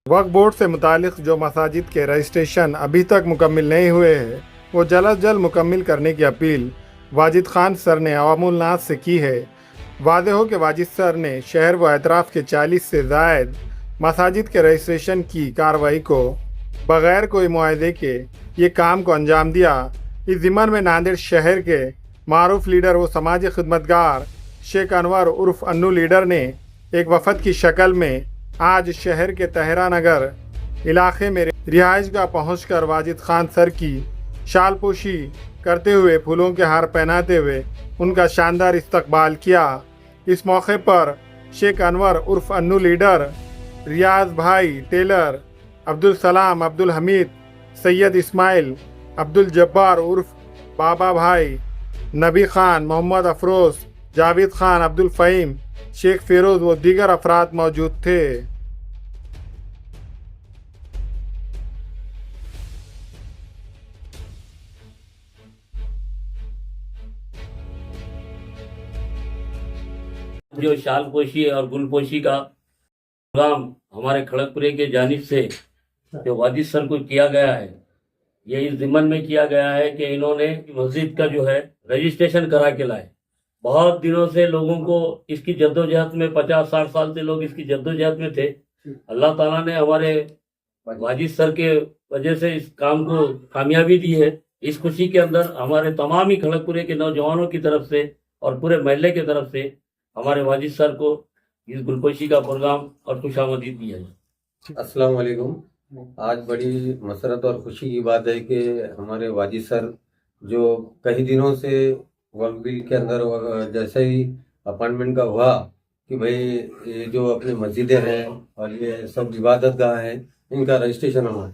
वक्फ board से मुतालिक जो मसाजिद के रजिस्ट्रेशन अभी तक मुकम्मिल नहीं हुए हैं वो जल्द अज जल्द मुकम्मिल करने की अपील वाजिद खान सर ने अवामुल नास से की है। वादे हो कि वाजिद सर ने शहर व अतराफ़ के 40 से ज़ायद मसाजिद के रजिस्ट्रेशन की कार्रवाई को बग़ैर कोई मुआहदे के ये काम को अंजाम दिया। इस ज़िम्मन में नांदेड़ शहर के मारूफ लीडर व समाजी खिदमतगार शेख अनवर उर्फ अन्नू लीडर ने एक वफद की शक्ल में आज शहर के तहरा नगर इलाके में रिहाइशगाह पहुंचकर वाजिद खान सर की शालपोशी करते हुए फूलों के हार पहनाते हुए उनका शानदार इस्तकबाल किया। इस मौके पर शेख अनवर उर्फ अन्नू लीडर, रियाज भाई टेलर, अब्दुल सलाम, अब्दुल हमीद, सैयद इस्माइल, अब्दुल जब्बार उर्फ बाबा भाई, नबी खान, मोहम्मद अफरोज, जावेद खान, अब्दुल फ़हीम, शेख फिरोज व दीगर अफराद मौजूद थे। जो शाल पोशी और गुल पोशी का प्रोग्राम हमारे खड़गपुरे के जानिब से जो वाजिद सर को किया गया है, ये इस ज़िम्मन में किया गया है कि इन्होंने मस्जिद का जो है रजिस्ट्रेशन करा के लाए। बहुत दिनों से लोगों को इसकी जद्दोजहद में 50-60 साल से लोग इसकी जद्दोजहद में थे। अल्लाह ताला ने हमारे वाजिद सर के वजह से इस काम को कामयाबी दी है। इस खुशी के अंदर हमारे तमाम ही खड़गपुरे के नौजवानों की तरफ से और पूरे महल्ले की तरफ से हमारे वाजिद सर को इस गुलपोशी का प्रोग्राम और खुशामदीद दी है। अस्सलाम वालेकुम। आज बड़ी मसरत और खुशी की बात है कि हमारे वाजिद सर जो कई दिनों से वक्फ बिल के अंदर जैसे ही अपॉइंटमेंट का हुआ कि भाई ये जो अपने मस्जिदें हैं और ये सब इबादत गाह हैं इनका रजिस्ट्रेशन हुआ।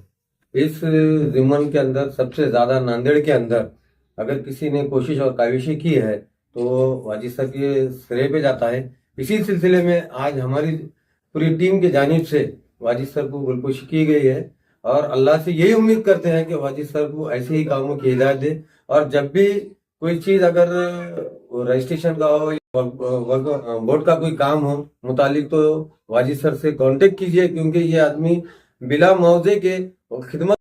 इस ज़िम्मन के अंदर सबसे ज़्यादा नांदेड़ के अंदर अगर किसी ने कोशिश और काविशी की है तो वाजिद सर के श्रेय पे जाता है। इसी सिलसिले में आज हमारी पूरी टीम की जानिब से वाजिद सर को गुलपोशी की गई है और अल्लाह से यही उम्मीद करते हैं कि वाजिद सर को ऐसे ही कामों की हिदायत दे और जब भी कोई चीज़ अगर रजिस्ट्रेशन का हो या बोर्ड का कोई काम हो मुतालिक तो वाजिद सर से कांटेक्ट कीजिए, क्योंकि ये आदमी बिला मुआवजे के खिदमत,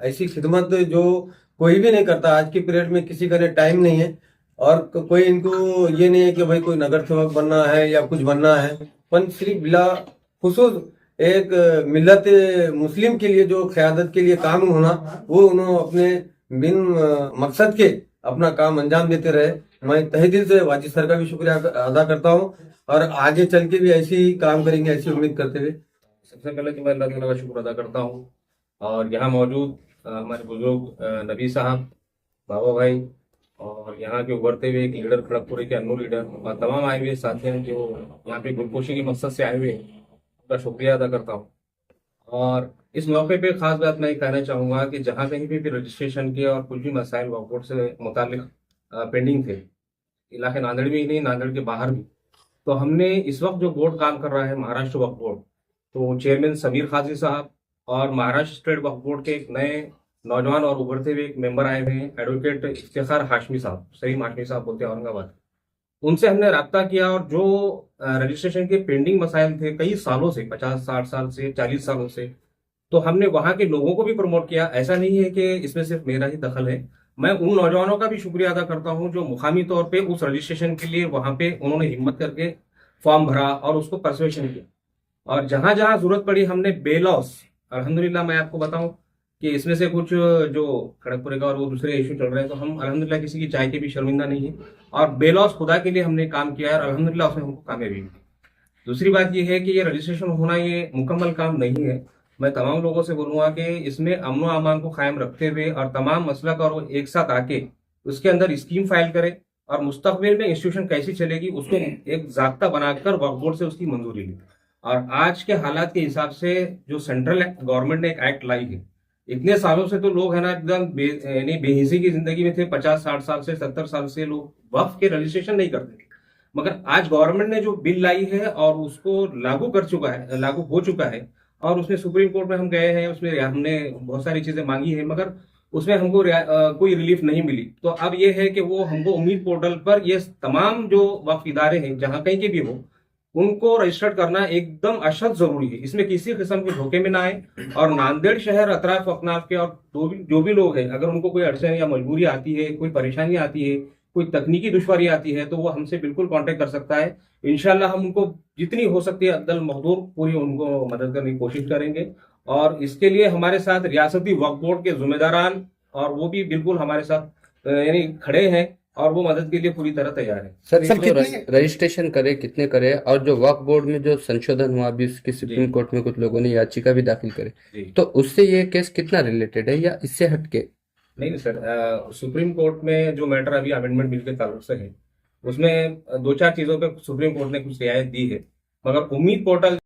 ऐसी खिदमत जो कोई भी नहीं करता। आज की पीरियड में किसी का टाइम नहीं है और कोई इनको ये नहीं है कि भाई कोई नगर सेवक बनना है या कुछ बनना है, पर सिर्फ बिला खुसूस एक मिल्लत मुस्लिम के लिए जो क़यादत के लिए काम होना वो उन्होंने अपने बिन मकसद के अपना काम अंजाम देते रहे। मैं तहे दिल से वाजिद सर का भी शुक्रिया अदा करता हूँ और आगे चल के भी ऐसे ही काम करेंगे, ऐसी उम्मीद करते हुए सबसे पहले तो मैं अल्लाह ताला का शुक्र अदा करता हूँ और यहाँ मौजूद हमारे बुजुर्ग नबी साहब, बाबा भाई और यहाँ के उभरते हुए एक लीडर खड़गपुरे के अन्नू लीडर और तमाम आए हुए साथी हैं जो यहाँ पे गुलपोशी के मकसद से आए हुए हैं, उनका शुक्रिया अदा करता हूँ। और इस मौके पे खास बात मैं कहना चाहूँगा कि जहाँ कहीं भी रजिस्ट्रेशन के और कुछ भी मसाइल वक्फ बोर्ड से मुतालिक पेंडिंग थे, इलाके नांदेड़ में ही नहीं नांदेड़ के बाहर भी, तो हमने इस वक्त जो बोर्ड काम कर रहा है महाराष्ट्र वक्फ बोर्ड, तो चेयरमैन समीर खाजी साहब और महाराष्ट्र स्टेट वक्फ बोर्ड के एक नए नौजवान और उभरते हुए एक मेंबर आए हुए हैं, एडवोकेट इफ्तिखार हाशमी साहब, सलीम हाशमी साहब बोलते हैं औरंगाबाद। उनसे हमने रब्ता किया और जो रजिस्ट्रेशन के पेंडिंग मसाइल थे कई सालों से, 50-60 साल से, 40 सालों से, तो हमने वहां के लोगों को भी प्रमोट किया। ऐसा नहीं है कि इसमें सिर्फ मेरा ही दखल है, मैं उन नौजवानों का भी शुक्रिया अदा करता हूं जो मुकामी तौर पे उस रजिस्ट्रेशन के लिए वहां पे उन्होंने हिम्मत करके फॉर्म भरा और उसको परसुएशन किया। और जहां जहां जरूरत पड़ी हमने बेलॉस, अल्हम्दुलिल्लाह मैं आपको बताऊं कि इसमें से कुछ जो खड़गपुरे का और वो दूसरे इशू चल रहे हैं, तो हम अल्हम्दुलिल्लाह किसी की चाय के भी शर्मिंदा नहीं है और बेलॉस खुदा के लिए हमने काम किया है और अल्हम्दुलिल्लाह उसमें हमको कामयाबी मिली। दूसरी बात यह है कि ये रजिस्ट्रेशन होना ये मुकम्मल काम नहीं है। मैं तमाम लोगों से बोलूंगा कि इसमें अमन अमान को कायम रखते हुए और तमाम मसलक और एक साथ आके उसके अंदर स्कीम फाइल करें और मुस्तकबिल में इंस्टीट्यूशन कैसी चलेगी उसको एक जाब्ता बनाकर वक्फ बोर्ड से उसकी मंजूरी ली। और आज के हालात के हिसाब से जो सेंट्रल गवर्नमेंट ने एक एक्ट लाई है, इतने सालों से तो लोग है ना एकदम यानी बेहिसी की जिंदगी में थे, 50-60 साल से 70 साल से लोग वक्फ के रजिस्ट्रेशन नहीं करते थे। मगर आज गवर्नमेंट ने जो बिल लाई है और उसको लागू हो चुका है और उसमें सुप्रीम कोर्ट में हम गए हैं, उसमें हमने बहुत सारी चीजें मांगी है मगर उसमें हमको कोई रिलीफ नहीं मिली। तो अब ये है कि वो हमको उम्मीद पोर्टल पर ये तमाम जो वक्फ इदारे हैं जहां कहीं के भी हो उनको रजिस्टर्ड करना एकदम अशद जरूरी है। इसमें किसी किस्म के धोखे में ना आए। और नांदेड़ शहर अतराफ अकनाफ के और जो भी लोग हैं, अगर उनको कोई अड़चन या मजबूरी आती है, कोई परेशानी आती है, कोई तकनीकी दुश्वारी आती है, तो वो हमसे बिल्कुल कांटेक्ट कर सकता है। इंशाल्लाह हम उनको जितनी हो सकती है अद्दल मकदूर पूरी उनको मदद करने की कोशिश करेंगे। और इसके लिए हमारे साथ रियासती वक्फ बोर्ड के जिम्मेदारान और वो भी बिल्कुल हमारे साथ यानी खड़े हैं और वो मदद के लिए पूरी तरह तैयार है। सर सर, ये जो कितने- रजिस्ट्रेशन करे कितने करे, और जो वक्फ बोर्ड में जो संशोधन हुआ अभी उसकी सुप्रीम कोर्ट में कुछ लोगों ने याचिका भी दाखिल करे, जी। तो उससे ये केस कितना रिलेटेड है या इससे हटके? नहीं सर, सुप्रीम कोर्ट में जो मैटर अभी अमेंडमेंट बिल के ताल्लुक से है, उसमें दो चार चीजों पे सुप्रीम कोर्ट ने कुछ रियायत दी है, मगर उम्मीद पोर्टल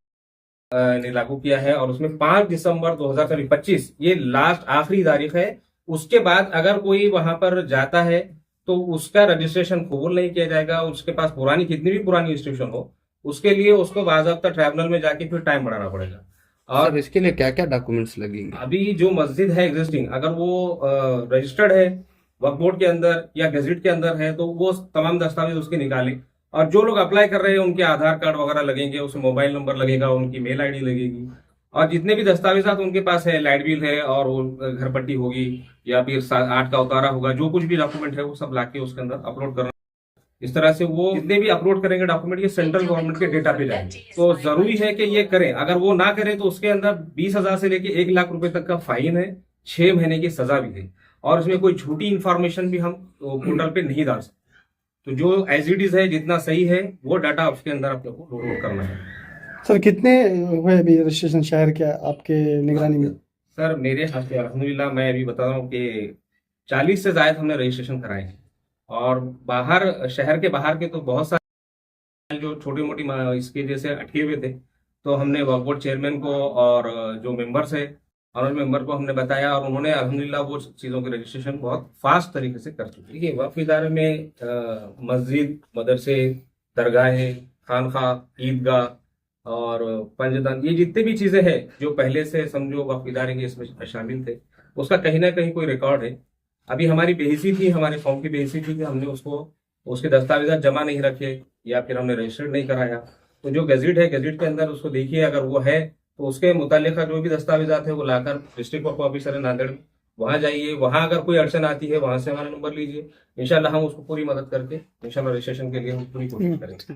ने लागू किया है और उसमें 5 दिसंबर 2025 ये लास्ट आखिरी तारीख है। उसके बाद अगर कोई वहां पर जाता है तो उसका रजिस्ट्रेशन कबूल नहीं किया जाएगा। उसके पास पुरानी कितनी भी पुरानी इंस्टीट्यूशन हो, उसके लिए उसको बाज़ाब्ता ट्राइब्यूनल में जाके फिर टाइम बढ़ाना पड़ेगा। और सर इसके लिए क्या क्या डॉक्यूमेंट्स लगेंगे? अभी जो मस्जिद है एग्जिस्टिंग, अगर वो रजिस्टर्ड है वक्फ बोर्ड के अंदर या गजट के अंदर है, तो वो तमाम दस्तावेज उसके निकाले। और जो लोग अप्लाई कर रहे हैं उनके आधार कार्ड वगैरह लगेंगे, उसमें मोबाइल नंबर लगेगा, उनकी मेल आईडी लगेगी, और जितने भी दस्तावेजात उनके पास है, लाइट बिल है और वो घर पट्टी होगी या फिर 8 का उतारा होगा, जो कुछ भी डॉक्यूमेंट है वो सब लाके उसके अंदर अपलोड करना। इस तरह से वो जितने भी अपलोड करेंगे डॉक्यूमेंट, ये सेंट्रल गवर्नमेंट के डेटा पे जाएंगे। तो जरूरी है कि ये करें। अगर वो ना करें तो उसके अंदर 20,000 से लेके 1 लाख रुपए तक का फाइन है, 6 महीने की सजा भी है, और इसमें कोई झूठी इंफॉर्मेशन भी हम पोर्टल पे नहीं डाल सकते। तो जो एज इट इज है, जितना सही है वो डाटा उसके अंदर अपने को लोड करना है। सर, कितने हुए अभी रजिस्ट्रेशन शहर के आपके निगरानी में? सर मेरे हाथ से अल्हम्दुलिल्लाह मैं अभी बता रहा हूँ कि 40 से ज्यादा हमने रजिस्ट्रेशन कराए हैं। और बाहर, शहर के बाहर के तो बहुत सारे जो छोटी मोटी इसके जैसे अटके हुए थे, तो हमने वक्फ बोर्ड चेयरमैन को और जो मेंबर्स है और मेंबर को हमने बताया, और उन्होंने अल्हम्दुलिल्लाह वो चीज़ों के रजिस्ट्रेशन बहुत फास्ट तरीके से कर चुके। देखिए, वक्फ इदारे में मस्जिद, मदरसे, दरगाहें, खानखा, ईदगाह और पंजदान, ये जितने भी चीज़ें हैं जो पहले से समझो वक्फ इदारे के इसमें शामिल थे, उसका कहीं ना कहीं कोई रिकॉर्ड है। अभी हमारी बेहिसी थी, हमारे फॉर्म की बेहिसी थी कि हमने उसके दस्तावेजात जमा नहीं रखे या फिर हमने रजिस्टर्ड नहीं कराया। तो जो गजट है, गजट के अंदर उसको देखिए, अगर वो है तो उसके मुतालिका जो भी दस्तावेजात है वो लाकर डिस्ट्रिक्ट वक्फ ऑफिसर है नांदेड़, वहाँ जाइए। वहाँ अगर कोई अड़चन आती है, वहाँ से हमारा नंबर लीजिए। इंशाल्लाह हम उसको पूरी मदद करके इंशाल्लाह रजिस्ट्रेशन के लिए हम पूरी कोशिश करेंगे।